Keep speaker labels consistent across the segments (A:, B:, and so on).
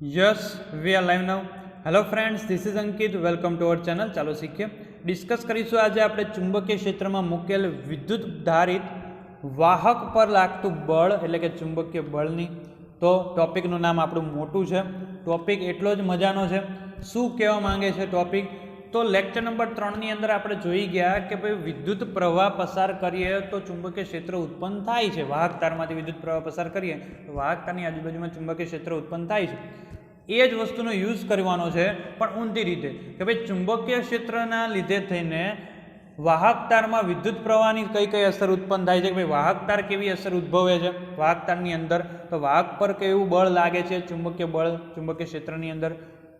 A: Yes, we are live now. Hello friends, this is Ankit. Welcome to our channel. ચાલો શીખીએ. Discuss કરીશું આજે આપણે ચુંબકીય ક્ષેત્રમાં મૂકેલ વિદ્યુત ધારિત વાહક પર લાગતું બળ એટલે કે ચુંબકીય બળની. તો ટોપિકનું નામ આપણું મોટું છે. ટોપિક એટલો જ મજાનો છે. શું કહેવા માંગે છે ટોપિક? તો લેક્ચર નંબર 3 ની અંદર આપણે જોઈ ગયા કે ભાઈ વિદ્યુત પ્રવાહ પસાર કરીએ તો ચુંબકીય ક્ષેત્ર ઉત્પન્ન થાય છે. વાહક તારમાંથી વિદ્યુત પ્રવાહ પસાર કરીએ તો વાહક તારની આજુબાજુમાં ચુંબકીય ક્ષેત્ર ઉત્પન્ન થાય છે. એ જ વસ્તુનો યુઝ કરવાનો છે પણ ઊંધી રીતે કે ભાઈ ચુંબકીય ક્ષેત્રના લીધે થઈને વાહક તારમાં વિદ્યુત પ્રવાહની કઈ કઈ અસર ઉત્પન્ન થાય છે કે ભાઈ વાહક તાર કેવી અસર ઉદ્ભવે છે વાહક તારની અંદર, તો વાહક પર કેવું બળ લાગે છે ચુંબકીય બળ ચુંબકીય ક્ષેત્રની અંદર.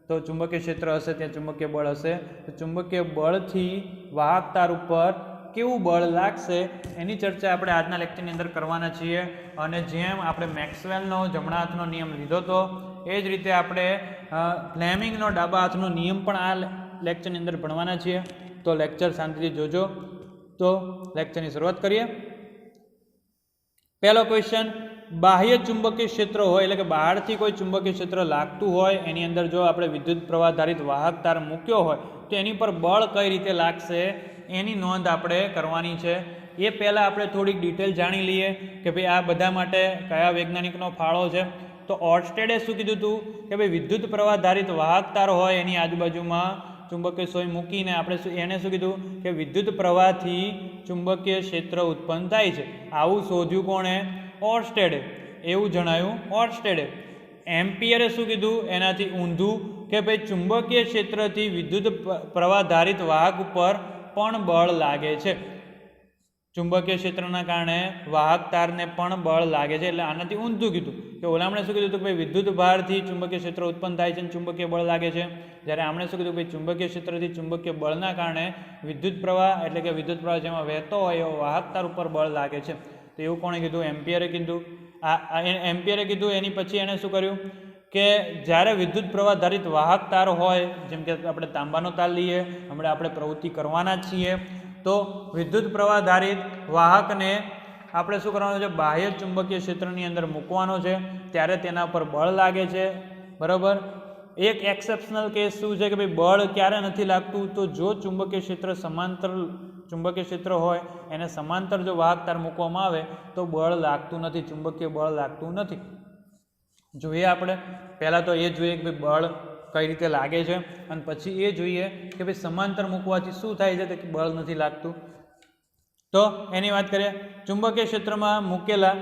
A: તો ચુંબકીય ક્ષેત્ર હશે ત્યાં ચુંબકીય બળ હશે, તો ચુંબકીય બળથી વાહક તાર ઉપર કેવું બળ લાગશે એની ચર્ચા આપણે આજના લેક્ચરની અંદર કરવાના છીએ. અને જેમ આપણે મેક્સવેલનો જમણા હાથનો નિયમ લીધો હતો એ જ રીતે આપણે ફ્લેમિંગનો ડાબા હાથનો નિયમ પણ આ લેક્ચરની અંદર ભણવાના છીએ. તો લેક્ચર શાંતિથી જોજો. તો લેક્ચરની શરૂઆત કરીએ. પહેલો ક્વેશ્ચન, બાહ્ય ચુંબકીય ક્ષેત્ર હોય એટલે કે બહારથી કોઈ ચુંબકીય ક્ષેત્ર લાગતું હોય એની અંદર જો આપણે વિદ્યુત પ્રવાહ ધારિત વાહક તાર મૂક્યો હોય તો એની પર બળ કઈ રીતે લાગશે એની નોંધ આપણે કરવાની છે. એ પહેલાં આપણે થોડીક ડિટેલ જાણી લઈએ કે ભાઈ આ બધા માટે કયા વૈજ્ઞાનિકનો ફાળો છે. તો ઓર્સ્ટેડે શું કીધું હતું કે ભાઈ વિદ્યુત પ્રવાહ ધારિત વાહક તાર હોય એની આજુબાજુમાં ચુંબકીય સોય મૂકીને આપણે એને શું કીધું કે વિદ્યુત પ્રવાહથી ચુંબકીય ક્ષેત્ર ઉત્પન્ન થાય છે. આવું શોધ્યું કોણે? ઓર્સ્ટેડે. એવું જણાયું ઓર્સ્ટેડે. એમ્પિયરે શું કીધું એનાથી ઊંધું કે ભાઈ ચુંબકીય ક્ષેત્રથી વિદ્યુત પ્રવાહ ધારિત વાહક ઉપર પણ બળ લાગે છે. ચુંબકીય ક્ષેત્રના કારણે વાહક તારને પણ બળ લાગે છે એટલે આનાથી ઊંધું કીધું. કે ઓલામણે શું કીધું કે ભાઈ વિદ્યુત ભારથી ચુંબકીય ક્ષેત્ર ઉત્પન્ન થાય છે અને ચુંબકીય બળ લાગે છે, જ્યારે આમણે શું કીધું ભાઈ ચુંબકીય ક્ષેત્રથી ચુંબકીય બળના કારણે વિદ્યુત પ્રવાહ એટલે કે વિદ્યુત પ્રવાહ જેમાં વહેતો હોય એવો વાહક તાર ઉપર બળ લાગે છે. તો એવું કોણે કીધું? એમ્પિયરે કીધું. એમ્પિયરે કીધું. એની પછી એણે શું કર્યું કે જ્યારે વિદ્યુત પ્રવાહ ધારિત વાહક તાર હોય, જેમ કે આપણે તાંબાનો તાર લઈએ, હમણાં આપણે પ્રવૃત્તિ કરવાના જ છીએ, તો વિદ્યુત પ્રવાહ ધારિત વાહકને આપણે શું કરવાનું છે? બાહ્ય ચુંબકીય ક્ષેત્રની અંદર મૂકવાનો છે, ત્યારે તેના પર બળ લાગે છે. બરાબર. એક એક્સેપ્શનલ કેસ શું છે કે ભાઈ બળ ક્યારે નથી લાગતું? તો જો ચુંબકીય ક્ષેત્ર સમાંતર ચુંબકીય ક્ષેત્ર હોય એને સમાંતર જો વાહક તાર મૂકવામાં આવે તો બળ લાગતું નથી, ચુંબકીય બળ લાગતું નથી. જોઈએ આપણે પહેલાં તો એ જોઈએ કે ભાઈ બળ કઈ રીતે લાગે છે અને પછી એ જોઈએ કે ભાઈ સમાંતર મૂકવાથી શું થાય છે કે બળ નથી લાગતું. તો એની વાત કરીએ. ચુંબકીય ક્ષેત્રમાં મૂકેલા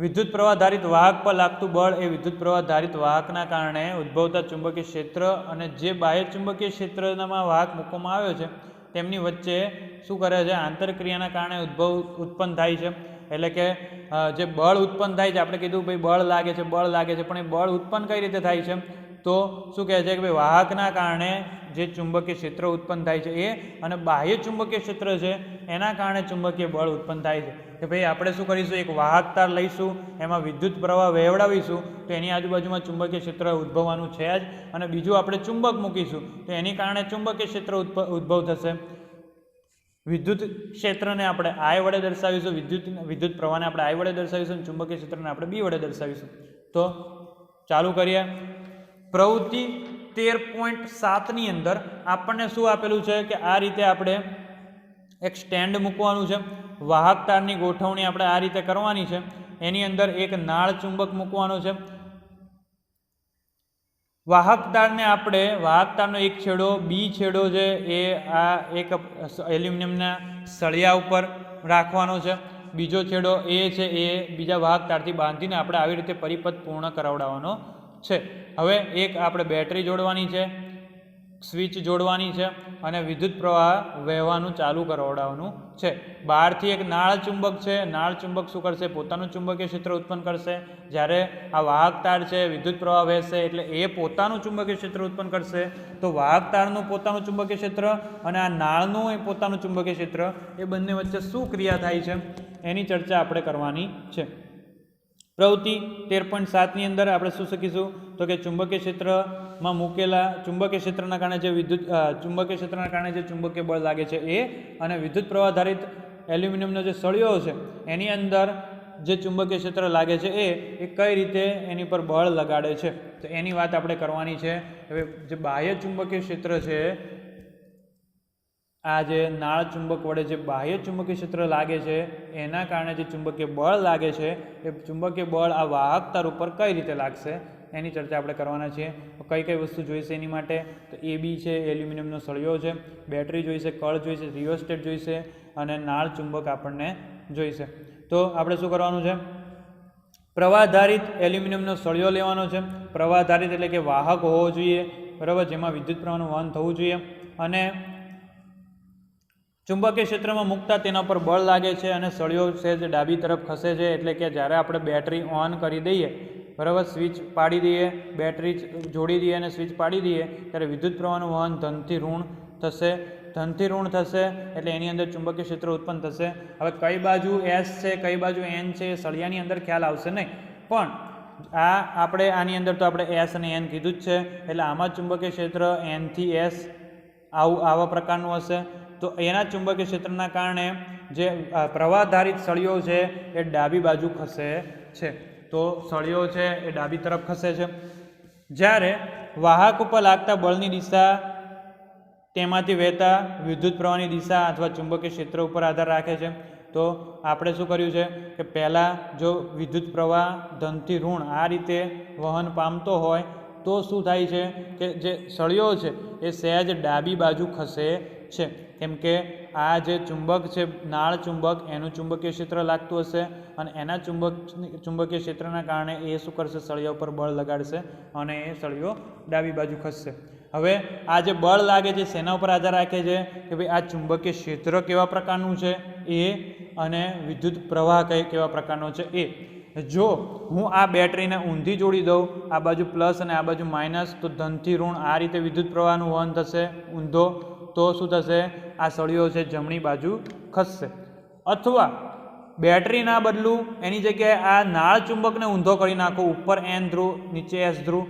A: વિદ્યુત પ્રવાહ ધારિત વાહક પર લાગતું બળ એ વિદ્યુત પ્રવાહ ધારિત વાહકના કારણે ઉદ્ભવતા ચુંબકીય ક્ષેત્ર અને જે બાહ્ય ચુંબકીય ક્ષેત્રમાં વાહક મૂકવામાં આવ્યો છે તેમની વચ્ચે શું કરે છે? આંતરક્રિયાના કારણે ઉત્પન્ન થાય છે. એટલે કે જે બળ ઉત્પન્ન થાય છે, આપણે કીધું ભાઈ બળ લાગે છે પણ એ બળ ઉત્પન્ન કઈ રીતે થાય છે? તો શું કહે છે કે ભાઈ વાહકના કારણે જે ચુંબકીય ક્ષેત્ર ઉત્પન્ન થાય છે એ અને બાહ્ય ચુંબકીય ક્ષેત્ર છે એના કારણે ચુંબકીય બળ ઉત્પન્ન થાય છે. કે ભાઈ આપણે શું કરીશું? એક વાહક તાર લઈશું, એમાં વિદ્યુત પ્રવાહ વહેવડાવીશું તો એની આજુબાજુમાં ચુંબકીય ક્ષેત્ર ઉદ્ભવવાનું છે જ, અને બીજું આપણે ચુંબક મૂકીશું તો એની કારણે ચુંબકીય ક્ષેત્ર ઉદ્ભવ થશે. વિદ્યુત ક્ષેત્રને આપણે I વડે દર્શાવીશું, વિદ્યુત પ્રવાહને આપણે I વડે દર્શાવીશું અને ચુંબકીય ક્ષેત્રને આપણે B વડે દર્શાવીશું. તો ચાલુ કરીએ. પ્રવૃત્તિ 13.7 ની અંદર આપણને શું આપેલું છે કે આ રીતે આપણે એક સ્ટેન્ડ મૂકવાનું છે, વાહક તારની ગોઠવણી આપણે આ રીતે કરવાની છે, એની અંદર એક નાળ ચુંબક મૂકવાનો છે. વાહક તારનો એક છેડો બી છેડો છે એ આ એક એલ્યુમિનિયમના સળિયા ઉપર રાખવાનો છે, બીજો છેડો એ છે એ બીજા વાહક તારથી બાંધીને આપણે આવી રીતે પરિપથ પૂર્ણ કરાવડાવવાનો છે. હવે એક આપણે બેટરી જોડવાની છે, સ્વિચ જોડવાની છે અને વિદ્યુત પ્રવાહ વહેવાનું ચાલુ કરાવડાવવાનું છે. બહારથી એક નાળ ચુંબક છે, નાળ ચુંબક શું કરશે? પોતાનું ચુંબકીય ક્ષેત્ર ઉત્પન્ન કરશે. જ્યારે આ વાહક તાર છે વિદ્યુત પ્રવાહ વહેશે એટલે એ પોતાનું ચુંબકીય ક્ષેત્ર ઉત્પન્ન કરશે. તો વાહક તારનું પોતાનું ચુંબકીય ક્ષેત્ર અને આ નાળનું એ પોતાનું ચુંબકીય ક્ષેત્ર એ બંને વચ્ચે શું ક્રિયા થાય છે એની ચર્ચા આપણે કરવાની છે. પ્રવૃત્તિ 13.7 ની અંદર આપણે શું શીખીશું? તો કે ચુંબકીય ક્ષેત્રમાં મૂકેલા ચુંબકીય ક્ષેત્રના કારણે જે ચુંબકીય ક્ષેત્રના કારણે જે ચુંબકીય બળ લાગે છે એ અને વિદ્યુત પ્રવાહ ધારિત એલ્યુમિનિયમનો જે સળિયો છે એની અંદર જે ચુંબકીય ક્ષેત્ર લાગે છે એ કઈ રીતે એની પર બળ લગાડે છે, તો એની વાત આપણે કરવાની છે. હવે જે બાહ્ય ચુંબકીય ક્ષેત્ર છે, આ જે નાળ ચુંબક વડે જે બાહ્ય ચુંબકીય ક્ષેત્ર લાગે છે એના કારણે જે ચુંબકીય બળ લાગે છે એ ચુંબકીય બળ આ વાહક તાર ઉપર કઈ રીતે લાગશે એની ચર્ચા આપણે કરવાના છીએ. કઈ કઈ વસ્તુ જોઈશે એની માટે, તો AB છે, એલ્યુમિનિયમનો સળિયો છે, બેટરી જોઈશે, કળ જોઈશે, રિયોસ્ટેટ જોઈશે અને નાળ ચુંબક આપણને જોઈશે. તો આપણે શું કરવાનું છે, પ્રવાહધારિત એલ્યુમિનિયમનો સળિયો લેવાનો છે. પ્રવાહધારિત એટલે કે વાહક હોવો જોઈએ, બરાબર, જેમાં વિદ્યુત પ્રવાહનું વહન થવું જોઈએ અને ચુંબકીય ક્ષેત્રમાં મૂકતા તેના પર બળ લાગે છે અને સળિયો છે જે ડાબી તરફ ખસે છે. એટલે કે જ્યારે આપણે બેટરી ઓન કરી દઈએ, બરાબર, સ્વિચ પાડી દઈએ, બેટરી જોડી દઈએ અને સ્વિચ પાડી દઈએ ત્યારે વિદ્યુત પ્રવાહનું વહન ધનથી ઋણ થશે. ધનથી ઋણ થશે એટલે એની અંદર ચુંબકીય ક્ષેત્ર ઉત્પન્ન થશે. હવે કઈ બાજુ S છે કઈ બાજુ N છે એ સળિયાની અંદર ખ્યાલ આવશે નહીં, પણ આપણે આની અંદર તો આપણે S અને N કીધું જ છે. એટલે આમાં ચુંબકીય ક્ષેત્ર N થી S આવા પ્રકારનું હશે. તો એના ચુંબકીય ક્ષેત્રના કારણે જે પ્રવાહધારિત સળિયો છે એ ડાબી બાજુ ખસે છે. તો સળિયો છે એ ડાબી તરફ ખસે છે. જ્યારે વાહક ઉપર લાગતા બળની દિશા તેમાંથી વહેતા વિદ્યુત પ્રવાહની દિશા અથવા ચુંબકીય ક્ષેત્ર ઉપર આધાર રાખે છે. તો આપણે શું કર્યું છે કે પહેલાં જો વિદ્યુત પ્રવાહ ધનથી ઋણ આ રીતે વહન પામતો હોય તો શું થાય છે કે જે સળિયો છે એ સહેજ ડાબી બાજુ ખસે છે. કેમ કે આ જે ચુંબક છે નાળ ચુંબક એનું ચુંબકીય ક્ષેત્ર લાગતું હશે અને એના ચુંબકીય ક્ષેત્રના કારણે એ શું કરશે, સળિયા ઉપર બળ લગાડશે અને એ સળિયો ડાબી બાજુ ખસશે. હવે આ જે બળ લાગે છે શેના ઉપર આધાર રાખે છે કે ભાઈ આ ચુંબકીય ક્ષેત્ર કેવા પ્રકારનું છે એ અને વિદ્યુત પ્રવાહ કેવા પ્રકારનો છે એ. જો હું આ બેટરીને ઊંધી જોડી દઉં, આ બાજુ પ્લસ અને આ બાજુ માઇનસ, તો ધનથી ઋણ આ રીતે વિદ્યુત પ્રવાહનું વહન થશે ઊંધો, તો શું થશે, આ સળિયો છે જમણી બાજુ ખસશે. અથવા બેટરી ના બદલું, એની જગ્યાએ આ નાળ ચુંબકને ઊંધો કરી નાખો, ઉપર N ધ્રુવ નીચે S ધ્રુવ,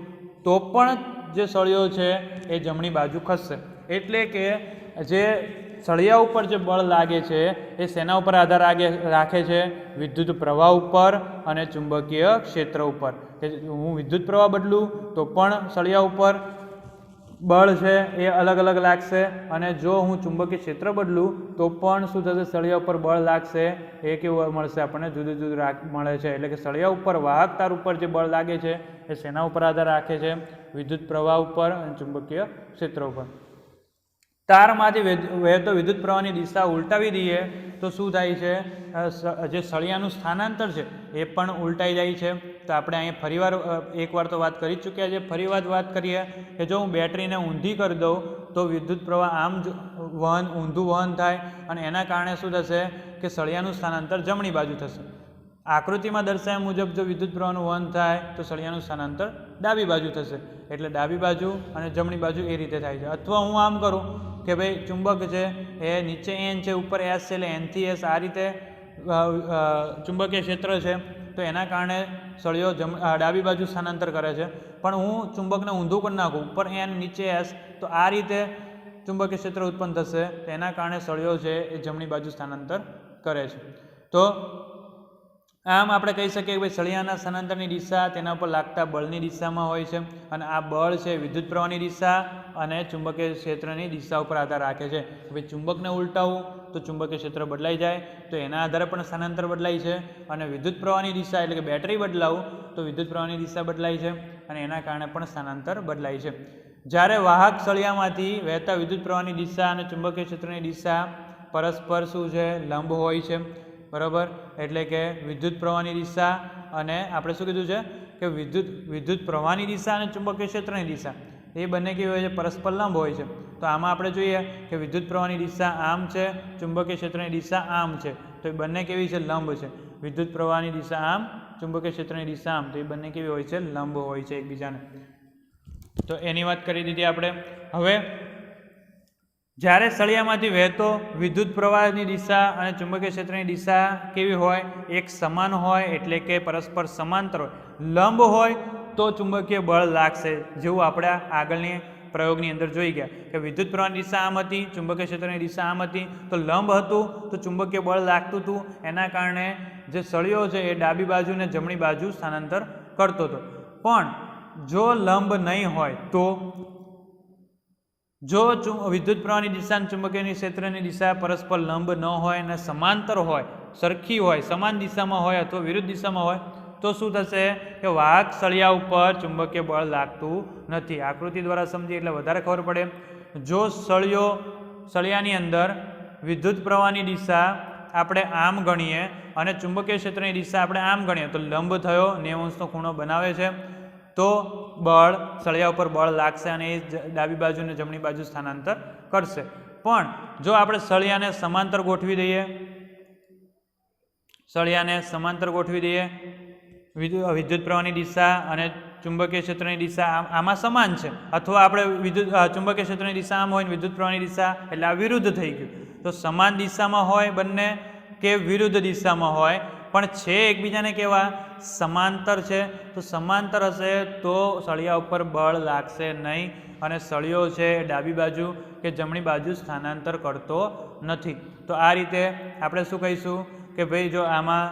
A: તો પણ જે સળિયો છે એ જમણી બાજુ ખસશે. એટલે કે જે સળિયા ઉપર જે બળ લાગે છે એ શેના ઉપર આધાર રાખે છે, વિદ્યુત પ્રવાહ ઉપર અને ચુંબકીય ક્ષેત્ર ઉપર. કે હું વિદ્યુત પ્રવાહ બદલું તો પણ સળિયા ઉપર બળ છે એ અલગ અલગ લાગશે અને જો હું ચુંબકીય ક્ષેત્ર બદલું તો પણ શું થશે, સળિયા ઉપર બળ લાગશે એ કેવું મળશે આપણને, જુદું જુદું મળે છે. એટલે કે સળિયા ઉપર વાહક તાર ઉપર જે બળ લાગે છે એ શેના ઉપર આધાર રાખે છે, વિદ્યુત પ્રવાહ ઉપર અને ચુંબકીય ક્ષેત્ર ઉપર. તારમાંથી વહેતો વિદ્યુત પ્રવાહની દિશા ઉલટાવી દઈએ તો શું થાય છે, જે સળિયાનું સ્થાનાંતર છે એ પણ ઉલટાઈ જાય છે. તો આપણે અહીંયા ફરીવાર એકવાર તો વાત કરી ચૂક્યા છે, ફરીવાર વાત કરીએ કે જો હું બેટરીને ઊંધી કરી દઉં તો વિદ્યુત પ્રવાહ આમ ઊંધું વહન થાય અને એના કારણે શું થશે કે સળિયાનું સ્થાનાંતર જમણી બાજુ થશે. આકૃતિમાં દર્શાવ્યા મુજબ જો વિદ્યુત પ્રવાહનું વહન થાય તો સળિયાનું સ્થાનાંતર ડાબી બાજુ થશે. એટલે ડાબી બાજુ અને જમણી બાજુ એ રીતે થાય છે. અથવા હું આમ કરું કે ભાઈ ચુંબક છે એ નીચે N છે ઉપર S છે, એટલે N થી S આ રીતે ચુંબકીય ક્ષેત્ર છે તો એના કારણે સળિયો ડાબી બાજુ સ્થાનાંતર કરે છે. પણ હું ચુંબકને ઊંધું કરી નાખું, ઉપર N નીચે S, તો આ રીતે ચુંબકીય ક્ષેત્ર ઉત્પન્ન થશે. તેના કારણે સળિયો છે એ જમણી બાજુ સ્થાનાંતર કરે છે. તો આમ આપણે કહી શકીએ કે ભાઈ સળિયાના સ્થાનાંતરની દિશા તેના ઉપર લાગતા બળની દિશામાં હોય છે અને આ બળ છે વિદ્યુત પ્રવાહની દિશા અને ચુંબકીય ક્ષેત્રની દિશા ઉપર આધાર રાખે છે. ભાઈ ચુંબકને ઉલટાવું તો ચુંબકીય ક્ષેત્ર બદલાઈ જાય, તો એના આધારે પણ સ્થાનાંતર બદલાય છે. અને વિદ્યુત પ્રવાહની દિશા એટલે કે બેટરી બદલાવું તો વિદ્યુત પ્રવાહની દિશા બદલાય છે અને એના કારણે પણ સ્થાનાંતર બદલાય છે. જ્યારે વાહક સળિયામાંથી વહેતા વિદ્યુત પ્રવાહની દિશા અને ચુંબકીય ક્ષેત્રની દિશા પરસ્પર શું છે, લંબ હોય છે, બરાબર. એટલે કે વિદ્યુત પ્રવાહની દિશા અને આપણે શું કીધું છે કે વિદ્યુત પ્રવાહની દિશા અને ચુંબકીય ક્ષેત્રની દિશા એ બંને કેવી હોય છે, પરસ્પર લંબ હોય છે. તો આમાં આપણે જોઈએ કે વિદ્યુત પ્રવાહની દિશા આમ છે, ચુંબકીય ક્ષેત્રની દિશા આમ છે, તો એ બંને કેવી છે, લંબ છે. વિદ્યુત પ્રવાહની દિશા આમ, ચુંબકીય ક્ષેત્રની દિશા આમ, તો એ બંને કેવી હોય છે, લંબ હોય છે એકબીજાને. તો એની વાત કરી દીધી આપણે. હવે જ્યારે સળિયામાંથી વહેતો વિદ્યુત પ્રવાહની દિશા અને ચુંબકીય ક્ષેત્રની દિશા કેવી હોય, એક સમાન હોય એટલે કે પરસ્પર સમાંતર હોય. લંબ હોય તો ચુંબકીય બળ લાગશે, જેવું આપણે આગળની પ્રયોગની અંદર જોઈ ગયા કે વિદ્યુત પ્રવાહની દિશા આમ હતી, ચુંબકીય ક્ષેત્રની દિશા આમ હતી, તો લંબ હતું તો ચુંબકીય બળ લાગતું હતું. એના કારણે જે સળિયો છે એ ડાબી બાજુ ને જમણી બાજુ સ્થાનાંતર કરતો હતો. પણ જો લંબ નહીં હોય તો જો વિદ્યુત પ્રવાહની દિશા અને ચુંબકીય ક્ષેત્રની દિશા પરસ્પર લંબ ન હોય અને સમાંતર હોય, સરખી હોય, સમાન દિશામાં હોય અથવા વિરુદ્ધ દિશામાં હોય તો શું થશે કે વાહક સળિયા ઉપર ચુંબકીય બળ લાગતું નથી. આકૃતિ દ્વારા સમજીએ એટલે વધારે ખબર પડે. જો સળિયાની અંદર વિદ્યુત પ્રવાહની દિશા આપણે આમ ગણીએ અને ચુંબકીય ક્ષેત્રની દિશા આપણે આમ ગણીએ તો લંબ થયો 90 ખૂણો બનાવે છે, તો બળ સળિયા ઉપર બળ લાગશે અને એ ડાબી બાજુ અને જમણી બાજુ સ્થાનાંતર કરશે. પણ જો આપણે સળિયાને સમાંતર ગોઠવી દઈએ, વિદ્યુત પ્રવાહની દિશા અને ચુંબકીય ક્ષેત્રની દિશા આમાં સમાન છે, અથવા આપણે ચુંબકીય ક્ષેત્રની દિશા આમ હોય ને વિદ્યુત પ્રવાહની દિશા એટલે આ વિરુદ્ધ થઈ ગયું. તો સમાન દિશામાં હોય બંને કે વિરુદ્ધ દિશામાં હોય પણ છે એકબીજાને કેવા સમાંતર છે, તો સમાંતર હશે તો સળિયા ઉપર બળ લાગશે નહીં અને સળિયો છે ડાબી બાજુ કે જમણી બાજુ સ્થાનાંતર કરતો નથી. તો આ રીતે આપણે શું કહીશું કે ભાઈ જો આમાં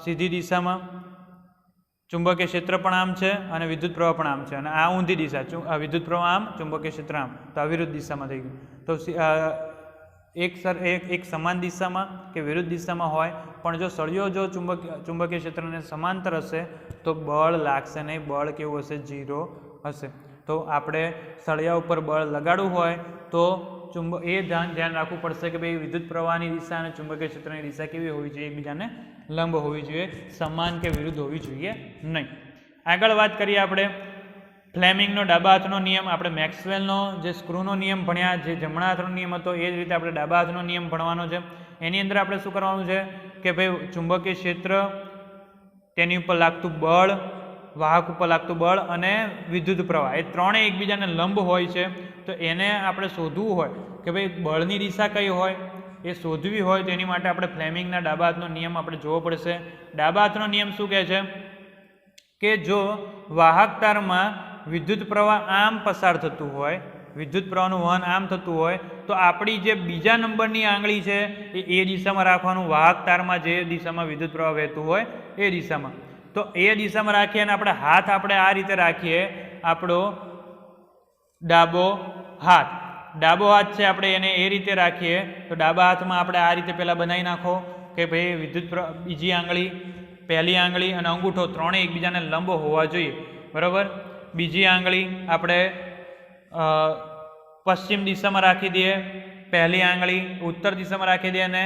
A: સીધી દિશામાં ચુંબકીય ક્ષેત્ર પણ આમ છે અને વિદ્યુત પ્રવાહ પણ આમ છે અને આ ઊંધી દિશા, વિદ્યુત પ્રવાહ આમ, ચુંબકીય ક્ષેત્ર આમ, તો આ વિરુદ્ધ દિશામાં થઈ ગયું. તો એક સમાન દિશામાં કે વિરુદ્ધ દિશામાં હોય પણ જો સળિયો જો ચુંબકીય ક્ષેત્રને સમાંતર હશે તો બળ લાગશે નહીં, બળ કેવું હશે 0 હશે. તો આપણે સળિયા ઉપર બળ લગાડવું હોય તો એ ધ્યાન રાખવું પડશે કે ભાઈ વિદ્યુત પ્રવાહની દિશા અને ચુંબકીય ક્ષેત્રની દિશા કેવી હોવી જોઈએ, એકબીજાને લંબ હોવી જોઈએ, સમાન કે વિરુદ્ધ હોવી જોઈએ નહીં. આગળ વાત કરીએ આપણે ફ્લેમિંગનો ડાબા હાથનો નિયમ. આપણે મેક્સવેલનો જે સ્ક્રૂનો નિયમ ભણ્યા, જે જમણા હાથનો નિયમ હતો એ જ રીતે આપણે ડાબા હાથનો નિયમ ભણવાનો છે. એની અંદર આપણે શું કરવાનું છે કે ભાઈ ચુંબકીય ક્ષેત્ર, તેની ઉપર લાગતું બળ, વાહક ઉપર લાગતું બળ અને વિદ્યુત પ્રવાહ એ ત્રણેય એકબીજાને લંબ હોય છે. તો એને આપણે શોધવું હોય કે ભાઈ બળની દિશા કઈ હોય એ શોધવી હોય તો એની માટે આપણે ફ્લેમિંગના ડાબા હાથનો નિયમ આપણે જોવો પડશે. ડાબા હાથનો નિયમ શું કહે છે કે જો વાહક તારમાં વિદ્યુત પ્રવાહ આમ પસાર થતું હોય, વિદ્યુત પ્રવાહનું વહન આમ થતું હોય તો આપણી જે બીજા નંબરની આંગળી છે એ દિશામાં રાખવાનું, વાહક તારમાં જે દિશામાં વિદ્યુત પ્રવાહ વહેતું હોય એ દિશામાં. તો એ દિશામાં રાખીએ અને આપણે હાથ આપણે આ રીતે રાખીએ, આપણો ડાબો હાથ છે આપણે એને એ રીતે રાખીએ તો ડાબા હાથમાં આપણે આ રીતે પહેલાં બનાવી નાખો કે ભાઈ વિદ્યુત બીજી આંગળી, પહેલી આંગળી અને અંગૂઠો ત્રણેય એકબીજાને લંબ હોવા જોઈએ, બરાબર. બીજી આંગળી આપણે પશ્ચિમ દિશામાં રાખી દઈએ, પહેલી આંગળી ઉત્તર દિશામાં રાખી દઈએ અને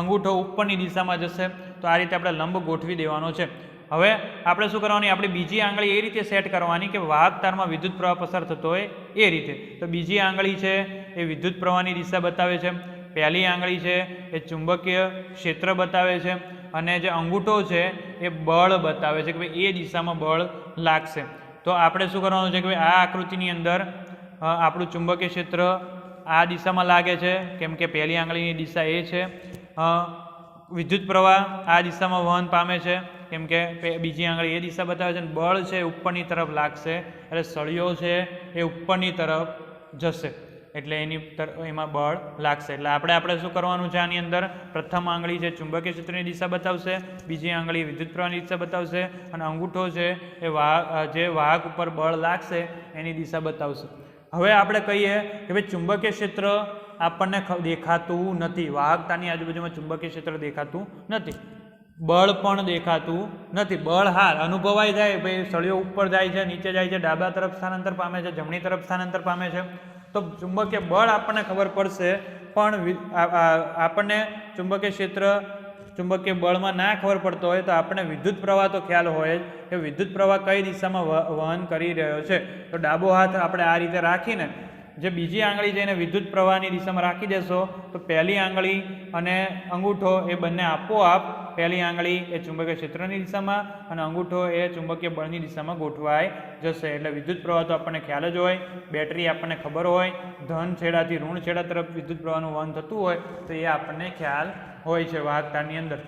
A: અંગૂઠો ઉપરની દિશામાં જશે. તો આ રીતે આપણે લંબ ગોઠવી દેવાનો છે. હવે આપણે શું કરવાની, આપણી બીજી આંગળી એ રીતે સેટ કરવાની કે વાહક તારમાં વિદ્યુત પ્રવાહ પસાર થતો હોય એ રીતે. તો બીજી આંગળી છે એ વિદ્યુત પ્રવાહની દિશા બતાવે છે, પહેલી આંગળી છે એ ચુંબકીય ક્ષેત્ર બતાવે છે અને જે અંગૂઠો છે એ બળ બતાવે છે કે ભાઈ એ દિશામાં બળ લાગશે. તો આપણે શું કરવાનું છે કે ભાઈ આ આકૃતિની અંદર આપણું ચુંબકીય ક્ષેત્ર આ દિશામાં લાગે છે કેમ કે પહેલી આંગળીની દિશા એ છે, વિદ્યુત પ્રવાહ આ દિશામાં વહન પામે છે કેમ કે બીજી આંગળી એ દિશા બતાવે છે, અને બળ છે ઉપરની તરફ લાગશે એટલે સળિયો છે એ ઉપરની તરફ જશે એટલે એમાં બળ લાગશે. એટલે આપણે શું કરવાનું છે આની અંદર, પ્રથમ આંગળી છે ચુંબકીય ક્ષેત્રની દિશા બતાવશે, બીજી આંગળી વિદ્યુત પ્રવાહની દિશા બતાવશે અને અંગૂઠો છે એ જે વાહક ઉપર બળ લાગશે એની દિશા બતાવશે. હવે આપણે કહીએ કે ભાઈ ચુંબકીય ક્ષેત્ર આપણને દેખાતું નથી, વાહકતાની આજુબાજુમાં ચુંબકીય ક્ષેત્ર દેખાતું નથી, બળ પણ દેખાતું નથી. બળ હા અનુભવાઈ જાય, ભાઈ સળિયો ઉપર જાય છે, નીચે જાય છે, ડાબા તરફ સ્થાનાંતર પામે છે, જમણી તરફ સ્થાનાંતર પામે છે, તો ચુંબકીય બળ આપણને ખબર પડશે પણ આપણને ચુંબકીય ક્ષેત્ર ચુંબકીય બળમાં ના ખબર પડતો હોય તો આપણને વિદ્યુત પ્રવાહ તો ખ્યાલ હોય જ કે વિદ્યુત પ્રવાહ કઈ દિશામાં વહન કરી રહ્યો છે. તો ડાબો હાથ આપણે આ રીતે રાખીને જે બીજી આંગળી જઈને વિદ્યુત પ્રવાહની દિશામાં રાખી દેશો તો પહેલી આંગળી અને અંગૂઠો એ બંને આપોઆપ, પહેલી આંગળી એ ચુંબકીય ક્ષેત્રની દિશામાં અને અંગૂઠો એ ચુંબકીય બળની દિશામાં ગોઠવાઈ જશે. એટલે વિદ્યુત પ્રવાહ તો આપણને ખ્યાલ જ હોય, બેટરી આપણને ખબર હોય, ધન છેડાથી ઋણ છેડા તરફ વિદ્યુત પ્રવાહનું વહન થતું હોય તો એ આપણને ખ્યાલ હોય છે વાહકતાની અંદર.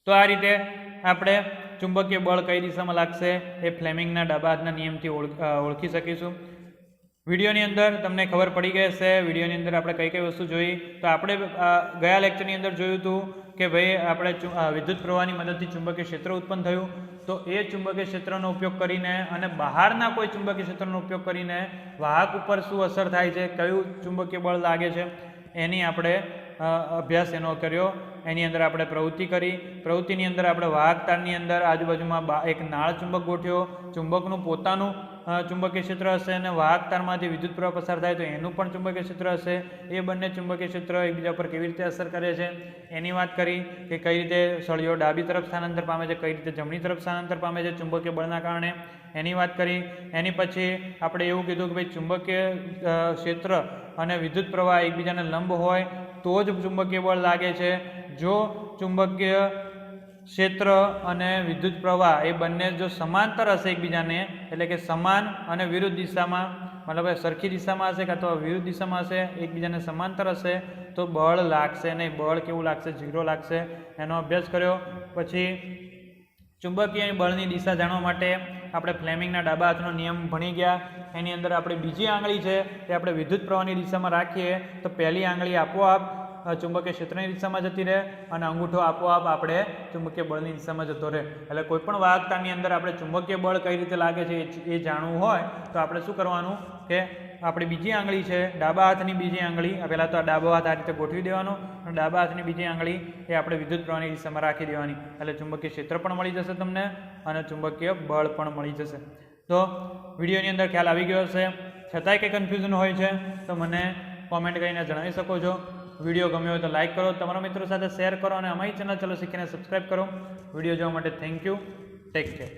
A: તો આ રીતે આપણે ચુંબકીય બળ કઈ દિશામાં લાગશે એ ફ્લેમિંગના ડાબા હાથના નિયમથી ઓળખી શકીશું. વિડીયોની અંદર તમને ખબર પડી ગઈ હશે વિડીયોની અંદર આપણે કઈ કઈ વસ્તુ જોઈ. તો આપણે ગયા લેક્ચરની અંદર જોયું હતું કે ભાઈ આપણે વિદ્યુત પ્રવાહની મદદથી ચુંબકીય ક્ષેત્ર ઉત્પન્ન થયું. તો એ ચુંબકીય ક્ષેત્રનો ઉપયોગ કરીને અને બહારના કોઈ ચુંબકીય ક્ષેત્રનો ઉપયોગ કરીને વાહક ઉપર શું અસર થાય છે, કયું ચુંબકીય બળ લાગે છે, એની આપણે અભ્યાસ એનો કર્યો. એની અંદર આપણે પ્રવૃત્તિ કરી. પ્રવૃત્તિની અંદર આપણે વાહક તારની અંદર આજુબાજુમાં એક નાળ ચુંબક ગોઠવ્યો. ચુંબકનું પોતાનું ચુંબકીય ક્ષેત્ર હશે અને વાહક તારમાંથી વિદ્યુત પ્રવાહ પસાર થાય તો એનું પણ ચુંબકીય ક્ષેત્ર હશે. એ બંને ચુંબકીય ક્ષેત્ર એકબીજા પર કેવી રીતે અસર કરે છે એની વાત કરી કે કઈ રીતે સળિયો ડાબી તરફ સ્થાનાંતર પામે છે, કઈ રીતે જમણી તરફ સ્થાનાંતર પામે છે ચુંબકીય બળના કારણે, એની વાત કરી. એની પછી આપણે એવું કીધું કે ભાઈ ચુંબકીય ક્ષેત્ર અને વિદ્યુત પ્રવાહ એકબીજાને લંબ હોય તો જ ચુંબકીય બળ લાગે છે. જો ચુંબકીય ક્ષેત્ર અને વિદ્યુત પ્રવાહ એ બંને જો સમાંતર હશે એકબીજાને, એટલે કે સમાન અને વિરુદ્ધ દિશામાં, મતલબ સરખી દિશામાં હશે કાં તો વિરુદ્ધ દિશામાં હશે, એકબીજાને સમાંતર હશે તો બળ લાગશે નહીં. બળ કેવું લાગશે? 0 લાગશે. એનો અભ્યાસ કર્યો. પછી ચુંબકીય બળની દિશા જાણવા માટે આપણે ફ્લેમિંગના ડાબા હાથનો નિયમ ભણી ગયા. એની અંદર આપણે બીજી આંગળી છે એ આપણે વિદ્યુત પ્રવાહની દિશામાં રાખીએ તો પહેલી આંગળી આપોઆપ ચુંબકીય ક્ષેત્રની દિશામાં જતી રહે અને અંગૂઠો આપોઆપ આપણે ચુંબકીય બળની દિશામાં જતો રહે. એટલે કોઈ પણ વાહકતાની અંદર આપણે ચુંબકીય બળ કઈ રીતે લાગે છે એ જાણવું હોય તો આપણે શું કરવાનું કે આપણી બીજી આંગળી છે ડાબા હાથની બીજી આંગળી, પહેલાં તો આ ડાબો હાથ આ રીતે ગોઠવી દેવાનો અને ડાબા હાથની બીજી આંગળી એ આપણે વિદ્યુત પ્રવાહની દિશામાં રાખી દેવાની. એટલે ચુંબકીય ક્ષેત્ર પણ મળી જશે તમને અને ચુંબકીય બળ પણ મળી જશે. તો વિડીયોની અંદર ખ્યાલ આવી ગયો હશે. છતાંય કંઈ કન્ફ્યુઝન હોય છે તો મને કોમેન્ટ કરીને જણાવી શકો છો. વિડીયો ગમ્યો હોય તો લાઇક કરો, તમારા મિત્રો સાથે શેર કરો અને અમારી ચેનલ ચાલો શીખીને સબસ્ક્રાઈબ કરો. વિડીયો જોવા માટે થેન્ક યુ. Take care.